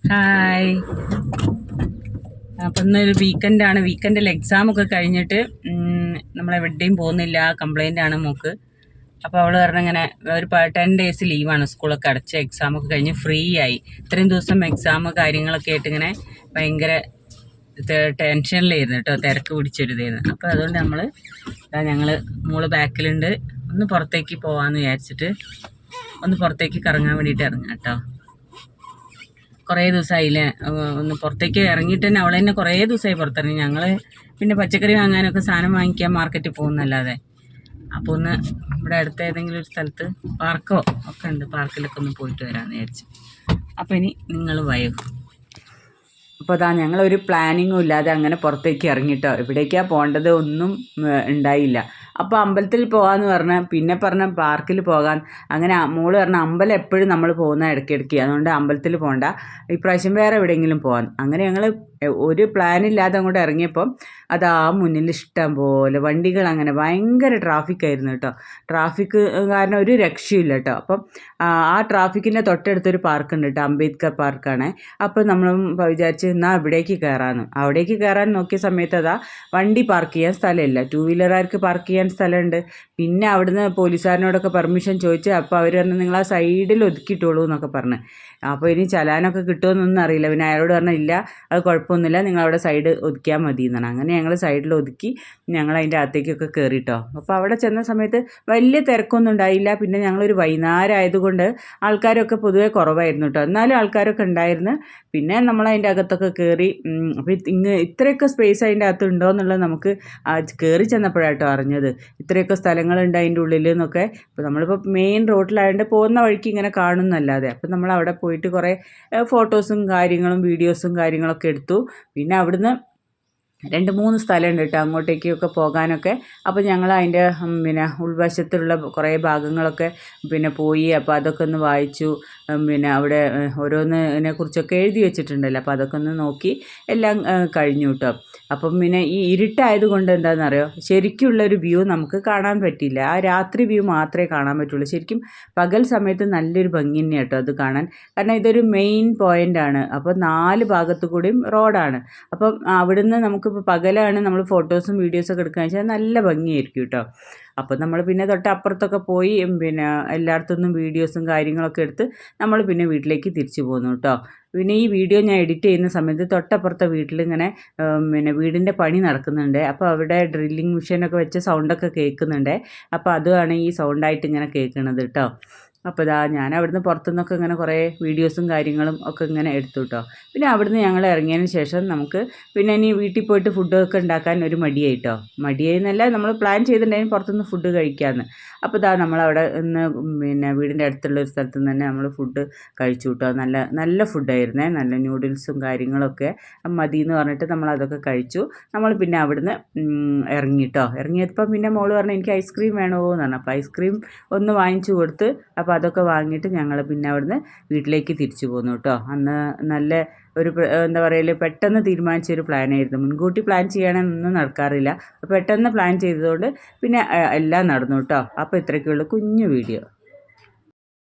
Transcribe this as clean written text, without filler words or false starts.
Hi. അപ്പം ഇന്നൊരു വീക്കെൻഡാണ്. വീക്കെൻഡിൽ എക്സാമൊക്കെ കഴിഞ്ഞിട്ട് നമ്മളെവിടെയും പോകുന്നില്ല, കംപ്ലൈൻ്റ് ആണ് മോൾക്ക്. അപ്പോൾ അവൾ പറഞ്ഞിങ്ങനെ ഒരു 10 days ലീവാണ്, സ്കൂളൊക്കെ അടച്ച് എക്സാമൊക്കെ കഴിഞ്ഞ് ഫ്രീ ആയി. ഇത്രയും ദിവസം എക്സാം കാര്യങ്ങളൊക്കെ ആയിട്ട് ഇങ്ങനെ ഭയങ്കര ടെൻഷനിലായിരുന്നു കേട്ടോ, തിരക്ക് പിടിച്ചൊരിതായിരുന്നു. അപ്പോൾ അതുകൊണ്ട് ഞങ്ങൾ മോള് ബാക്കിലുണ്ട്, ഒന്ന് പുറത്തേക്ക് പോകാമെന്ന് വിചാരിച്ചിട്ട് ഒന്ന് പുറത്തേക്ക് കറങ്ങാൻ വേണ്ടിയിട്ട് ഇറങ്ങാം കേട്ടോ. കുറേ ദിവസമായില്ലേ ഒന്ന് പുറത്തേക്ക് ഇറങ്ങിയിട്ട് തന്നെ, അവൾ തന്നെ കുറേ ദിവസമായി പുറത്തിറങ്ങി. ഞങ്ങൾ പിന്നെ പച്ചക്കറി വാങ്ങാനൊക്കെ സാധനം വാങ്ങിക്കാൻ മാർക്കറ്റിൽ പോകുന്നല്ലാതെ. അപ്പോൾ ഒന്ന് ഇവിടെ അടുത്ത ഏതെങ്കിലും ഒരു സ്ഥലത്ത് പാർക്കോ ഒക്കെ ഉണ്ട്, പാർക്കിലൊക്കെ ഒന്ന് പോയിട്ട് വരാമെന്ന് വിചാരിച്ചു. അപ്പോൾ ഇനി നിങ്ങൾ വയോ. അപ്പോൾ അതാ ഞങ്ങളൊരു പ്ലാനിങ്ങും ഇല്ലാതെ അങ്ങനെ പുറത്തേക്ക് ഇറങ്ങിട്ടോ. എവിടേക്കാണ് പോകേണ്ടത് ഒന്നും ഉണ്ടായില്ല. അപ്പോൾ അമ്പലത്തിൽ പോകാമെന്ന് പറഞ്ഞാൽ പിന്നെ പാർക്കിൽ പോകാൻ. അങ്ങനെ മോള് പറഞ്ഞ അമ്പലം എപ്പോഴും നമ്മൾ പോകുന്ന ഇടയ്ക്കിടയ്ക്ക്, അതുകൊണ്ട് അമ്പലത്തിൽ പോകണ്ട, ഇപ്രാവശ്യം വേറെ എവിടെയെങ്കിലും പോകാൻ. അങ്ങനെ ഞങ്ങൾ ഒരു പ്ലാനില്ലാതെ അങ്ങോട്ട് ഇറങ്ങിയപ്പം അതാ മുന്നിൽ ഇഷ്ടം പോലെ വണ്ടികൾ, അങ്ങനെ ഭയങ്കര ട്രാഫിക്കായിരുന്നു കേട്ടോ. ട്രാഫിക്ക് കാരണം ഒരു രക്ഷയില്ല കേട്ടോ. അപ്പം ആ ട്രാഫിക്കിൻ്റെ തൊട്ടടുത്തൊരു പാർക്കുണ്ട് കേട്ടോ, അംബേദ്കർ പാർക്കാണ്. അപ്പോൾ നമ്മളും വിചാരിച്ച് എന്നാൽ ഇവിടേക്ക് കയറാമെന്ന്. അവിടേക്ക് കയറാൻ നോക്കിയ സമയത്ത് അതാ വണ്ടി പാർക്ക് ചെയ്യാൻ സ്ഥലമില്ല, 2 വീലറുകാർക്ക് പാർക്ക് ചെയ്യാൻ സ്ഥലമുണ്ട്. പിന്നെ അവിടുന്ന് പോലീസുകാരനോടൊക്കെ പെർമിഷൻ ചോദിച്ച്, അപ്പോൾ അവർ പറഞ്ഞു നിങ്ങൾ ആ സൈഡിൽ ഒതുക്കിയിട്ടോളൂ എന്നൊക്കെ പറഞ്ഞു. അപ്പോൾ ഇനി ചലാനൊക്കെ കിട്ടുമെന്നൊന്നും അറിയില്ല. പിന്നെ അയാളോട് പറഞ്ഞാൽ ഇല്ല, അത് കുഴപ്പമൊന്നുമില്ല, നിങ്ങളവിടെ സൈഡ് ഒതുക്കിയാൽ മതി എന്നാണ്. അങ്ങനെ ഞങ്ങൾ സൈഡിൽ ഒതുക്കി ഞങ്ങൾ അതിൻ്റെ അകത്തേക്കൊക്കെ കയറിയിട്ടോ. അപ്പോൾ അവിടെ ചെന്ന സമയത്ത് വലിയ തിരക്കൊന്നും ഉണ്ടായില്ല. പിന്നെ ഞങ്ങളൊരു വൈകുന്നേരം ആയതുകൊണ്ട് ആൾക്കാരൊക്കെ പൊതുവേ കുറവായിരുന്നു കേട്ടോ, എന്നാലും ആൾക്കാരൊക്കെ ഉണ്ടായിരുന്നു. പിന്നെ നമ്മൾ അതിൻ്റെ അകത്തൊക്കെ കയറി. അപ്പോൾ ഇത്രയൊക്കെ സ്പേസ് അതിൻ്റെ അകത്ത് ഉണ്ടോ എന്നുള്ളത് നമുക്ക് കയറി ചെന്നപ്പോഴാട്ടോ അറിഞ്ഞത്. ഇത്രയൊക്കെ സ്ഥലങ്ങളുണ്ട് അതിൻ്റെ ഉള്ളിൽ എന്നൊക്കെ. അപ്പോൾ നമ്മളിപ്പോൾ മെയിൻ റോഡിലായതുകൊണ്ട് പോകുന്ന വഴിക്ക് ഇങ്ങനെ കാണുന്നല്ലാതെ. അപ്പോൾ നമ്മൾ അവിടെ പോയിട്ട് കുറേ ഫോട്ടോസും കാര്യങ്ങളും വീഡിയോസും കാര്യങ്ങളൊക്കെ എടുത്തു. പിന്നെ അവിടുന്ന് 2-3 സ്ഥലമുണ്ട് കേട്ടോ അങ്ങോട്ടേക്കൊക്കെ പോകാനൊക്കെ. അപ്പോൾ ഞങ്ങൾ അതിൻ്റെ പിന്നെ ഉൾവശത്തുള്ള കുറേ ഭാഗങ്ങളൊക്കെ പിന്നെ പോയി. അപ്പോൾ അതൊക്കെ ഒന്ന് വായിച്ചു. പിന്നെ അവിടെ ഓരോന്നിനെ കുറിച്ചൊക്കെ എഴുതി വെച്ചിട്ടുണ്ടല്ലോ, അപ്പോൾ അതൊക്കെ ഒന്ന് നോക്കി എല്ലാം കഴിഞ്ഞു കേട്ടോ. അപ്പം പിന്നെ ഈ ഇരുട്ടായതുകൊണ്ട് എന്താണെന്നറിയോ, ശരിക്കുള്ളൊരു വ്യൂ നമുക്ക് കാണാൻ പറ്റില്ല. ആ രാത്രി വ്യൂ മാത്രമേ കാണാൻ പറ്റുള്ളൂ. ശരിക്കും പകൽ സമയത്ത് നല്ലൊരു ഭംഗി തന്നെയാണ് കേട്ടോ അത് കാണാൻ. കാരണം ഇതൊരു മെയിൻ പോയിൻ്റാണ്. അപ്പോൾ 4 ഭാഗത്തു കൂടിയും റോഡാണ്. അപ്പം അവിടുന്ന് നമുക്കിപ്പോൾ പകലാണ് നമ്മൾ ഫോട്ടോസും വീഡിയോസൊക്കെ എടുക്കുകയെന്ന് വെച്ചാൽ നല്ല ഭംഗിയായിരിക്കും കേട്ടോ. അപ്പോൾ നമ്മൾ പിന്നെ തൊട്ടപ്പുറത്തൊക്കെ പോയി പിന്നെ എല്ലായിടത്തുനിന്നും വീഡിയോസും കാര്യങ്ങളൊക്കെ എടുത്ത് നമ്മൾ പിന്നെ വീട്ടിലേക്ക് തിരിച്ചു പോന്നു കേട്ടോ. പിന്നെ ഈ വീഡിയോ ഞാൻ എഡിറ്റ് ചെയ്യുന്ന സമയത്ത് തൊട്ടപ്പുറത്തെ വീട്ടിലിങ്ങനെ പിന്നെ വീടിൻ്റെ പണി നടക്കുന്നുണ്ട്. അപ്പോൾ അവിടെ ഡ്രില്ലിങ് മെഷീനൊക്കെ വെച്ച് സൗണ്ടൊക്കെ കേൾക്കുന്നുണ്ട്. അപ്പോൾ അതുമാണ് ഈ സൗണ്ടായിട്ട് ഇങ്ങനെ കേൾക്കുന്നത് കേട്ടോ. അപ്പോൾ ഇതാ ഞാൻ അവിടുന്ന് പുറത്തുനിന്നൊക്കെ ഇങ്ങനെ കുറേ വീഡിയോസും കാര്യങ്ങളും ഒക്കെ ഇങ്ങനെ എടുത്തു കേട്ടോ. പിന്നെ അവിടുന്ന് ഞങ്ങൾ ഇറങ്ങിയതിന് ശേഷം നമുക്ക് പിന്നെ ഇനി വീട്ടിൽ പോയിട്ട് ഫുഡൊക്കെ ഉണ്ടാക്കാൻ ഒരു മടിയായിട്ടോ. മടിയായിന്നല്ല, നമ്മൾ പ്ലാൻ ചെയ്തിട്ടുണ്ടെങ്കിൽ പുറത്തുനിന്ന് ഫുഡ് കഴിക്കാമെന്ന്. അപ്പോൾ ഇതാ നമ്മളവിടെ ഇന്ന് പിന്നെ വീടിൻ്റെ അടുത്തുള്ള ഒരു സ്ഥലത്ത് നിന്ന് തന്നെ നമ്മൾ ഫുഡ് കഴിച്ചു കേട്ടോ. നല്ല നല്ല ഫുഡായിരുന്നേ, നല്ല ന്യൂഡിൽസും കാര്യങ്ങളൊക്കെ മതി എന്ന് പറഞ്ഞിട്ട് നമ്മളതൊക്കെ കഴിച്ചു. നമ്മൾ പിന്നെ അവിടുന്ന് ഇറങ്ങിട്ടോ. ഇറങ്ങിയപ്പോൾ പിന്നെ മോള് പറഞ്ഞു എനിക്ക് ഐസ്ക്രീം വേണമോ എന്ന് പറഞ്ഞു. അപ്പോൾ ഐസ്ക്രീം ഒന്ന് വാങ്ങിച്ചു കൊടുത്ത്. അപ്പോൾ അതൊക്കെ വാങ്ങിയിട്ട് ഞങ്ങൾ പിന്നെ അവിടുന്ന് വീട്ടിലേക്ക് തിരിച്ചു പോന്നു കേട്ടോ. അന്ന് നല്ല ഒരു എന്താ പറയുക, പെട്ടെന്ന് തീരുമാനിച്ചൊരു പ്ലാനായിരുന്നു. മുൻകൂട്ടി പ്ലാൻ ചെയ്യാനൊന്നും നടക്കാറില്ല. പെട്ടെന്ന് പ്ലാൻ ചെയ്തതുകൊണ്ട് പിന്നെ എല്ലാം നടന്നു കേട്ടോ. അപ്പോൾ ഇത്രയൊക്കെയുള്ള കുഞ്ഞു വീഡിയോ.